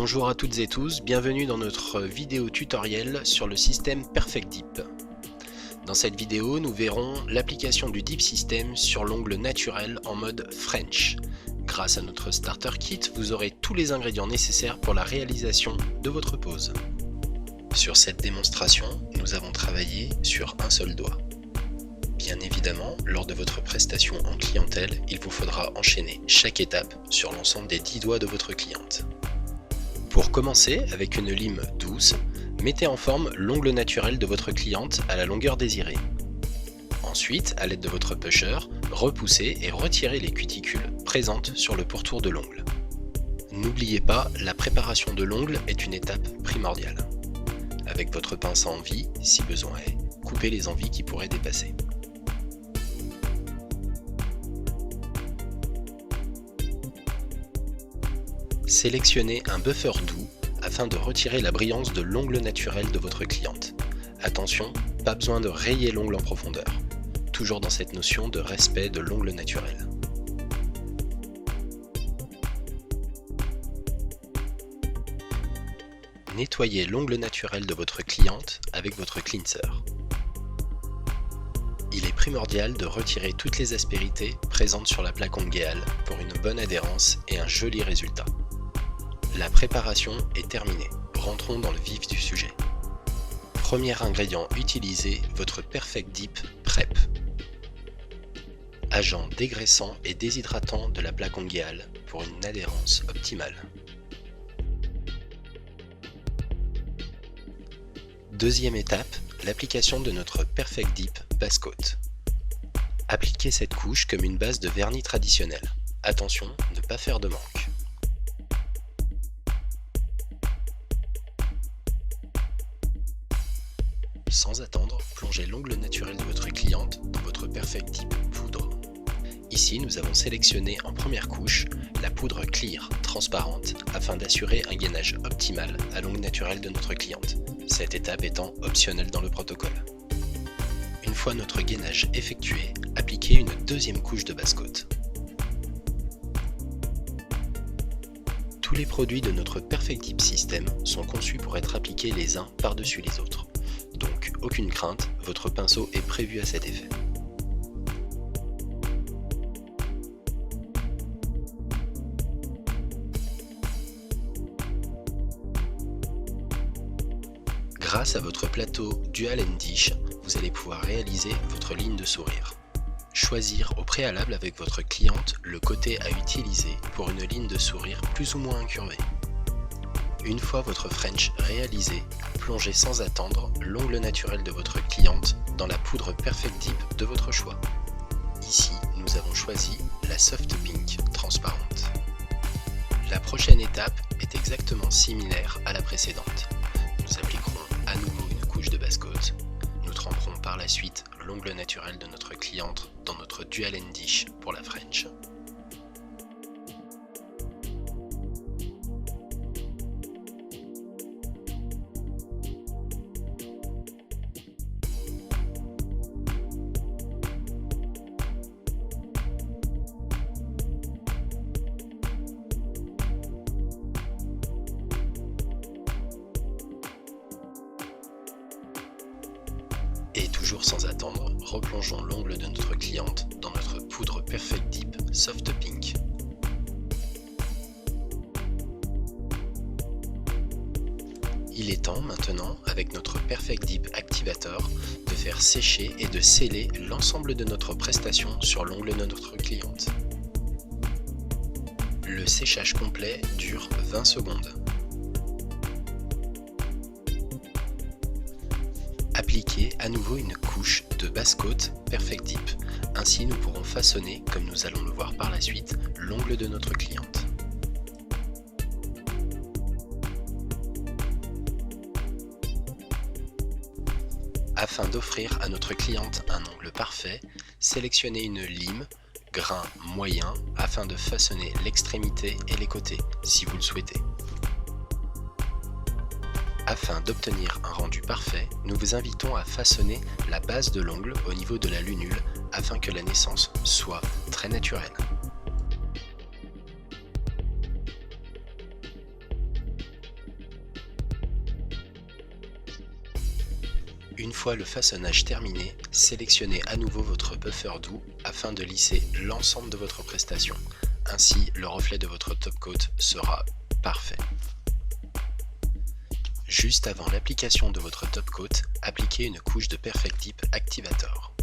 Bonjour à toutes et tous, bienvenue dans notre vidéo tutoriel sur le système Perfect Dip. Dans cette vidéo, nous verrons l'application du Dip System sur l'ongle naturel en mode French. Grâce à notre Starter Kit, vous aurez tous les ingrédients nécessaires pour la réalisation de votre pose. Sur cette démonstration, nous avons travaillé sur un seul doigt. Bien évidemment, lors de votre prestation en clientèle, il vous faudra enchaîner chaque étape sur l'ensemble des 10 doigts de votre cliente. Pour commencer, avec une lime douce, mettez en forme l'ongle naturel de votre cliente à la longueur désirée. Ensuite, à l'aide de votre pusher, repoussez et retirez les cuticules présentes sur le pourtour de l'ongle. N'oubliez pas, la préparation de l'ongle est une étape primordiale. Avec votre pince à envie, si besoin est, coupez les envies qui pourraient dépasser. Sélectionnez un buffer doux afin de retirer la brillance de l'ongle naturel de votre cliente. Attention, pas besoin de rayer l'ongle en profondeur. Toujours dans cette notion de respect de l'ongle naturel. Nettoyez l'ongle naturel de votre cliente avec votre cleanser. Il est primordial de retirer toutes les aspérités présentes sur la plaque ongéale pour une bonne adhérence et un joli résultat. La préparation est terminée, rentrons dans le vif du sujet. Premier ingrédient utilisé, votre Perfect Dip Prep. Agent dégraissant et déshydratant de la plaque ongéale pour une adhérence optimale. Deuxième étape, l'application de notre Perfect Dip Base Coat. Appliquez cette couche comme une base de vernis traditionnel. Attention, ne pas faire de manque. Sans attendre, plongez l'ongle naturel de votre cliente dans votre Perfect Dip poudre. Ici, nous avons sélectionné en première couche la poudre clear, transparente, afin d'assurer un gainage optimal à l'ongle naturel de notre cliente, cette étape étant optionnelle dans le protocole. Une fois notre gainage effectué, appliquez une deuxième couche de base coat. Tous les produits de notre Perfect Dip System sont conçus pour être appliqués les uns par-dessus les autres. Donc, aucune crainte, votre pinceau est prévu à cet effet. Grâce à votre plateau Dual & Dish, vous allez pouvoir réaliser votre ligne de sourire. Choisir au préalable avec votre cliente le côté à utiliser pour une ligne de sourire plus ou moins incurvée. Une fois votre French réalisé, plongez sans attendre l'ongle naturel de votre cliente dans la poudre Perfect Dip de votre choix. Ici, nous avons choisi la Soft Pink transparente. La prochaine étape est exactement similaire à la précédente. Nous appliquerons à nouveau une couche de base coat. Nous tremperons par la suite l'ongle naturel de notre cliente dans notre Dual & Dish pour la French. Et toujours sans attendre, replongeons l'ongle de notre cliente dans notre poudre Perfect Dip Soft Pink. Il est temps maintenant, avec notre Perfect Dip Activator, de faire sécher et de sceller l'ensemble de notre prestation sur l'ongle de notre cliente. Le séchage complet dure 20 secondes. Appliquez à nouveau une couche de base coat Perfect Dip. Ainsi, nous pourrons façonner, comme nous allons le voir par la suite, l'ongle de notre cliente. Afin d'offrir à notre cliente un ongle parfait, sélectionnez une lime, grain moyen, afin de façonner l'extrémité et les côtés, si vous le souhaitez. Afin d'obtenir un rendu parfait, nous vous invitons à façonner la base de l'ongle au niveau de la lunule afin que la naissance soit très naturelle. Une fois le façonnage terminé, sélectionnez à nouveau votre buffer doux afin de lisser l'ensemble de votre prestation. Ainsi, le reflet de votre top coat sera parfait. Juste avant l'application de votre top coat, appliquez une couche de Perfect Dip Activator.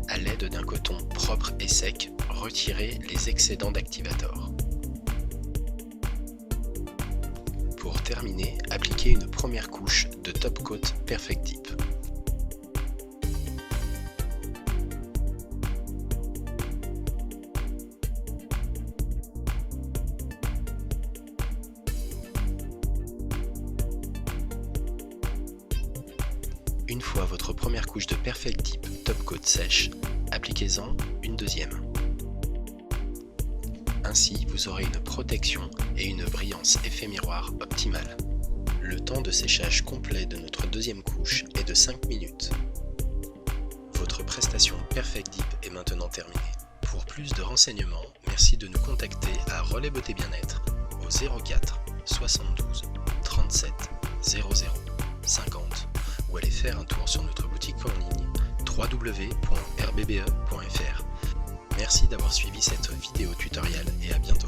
À l'aide d'un coton propre et sec, retirez les excédents d'activator. Pour terminer, appliquez une première couche de top coat Perfect Dip. Une fois votre première couche de Perfect Dip Top Coat sèche, appliquez-en une deuxième. Ainsi, vous aurez une protection et une brillance effet miroir optimale. Le temps de séchage complet de notre deuxième couche est de 5 minutes. Votre prestation Perfect Dip est maintenant terminée. Pour plus de renseignements, merci de nous contacter à Relais Beauté Bien-être au 04 72 37 00 50 ou allez faire un tour sur notre boutique en ligne www.rbbe.fr. Merci d'avoir suivi cette vidéo tutoriel et à bientôt.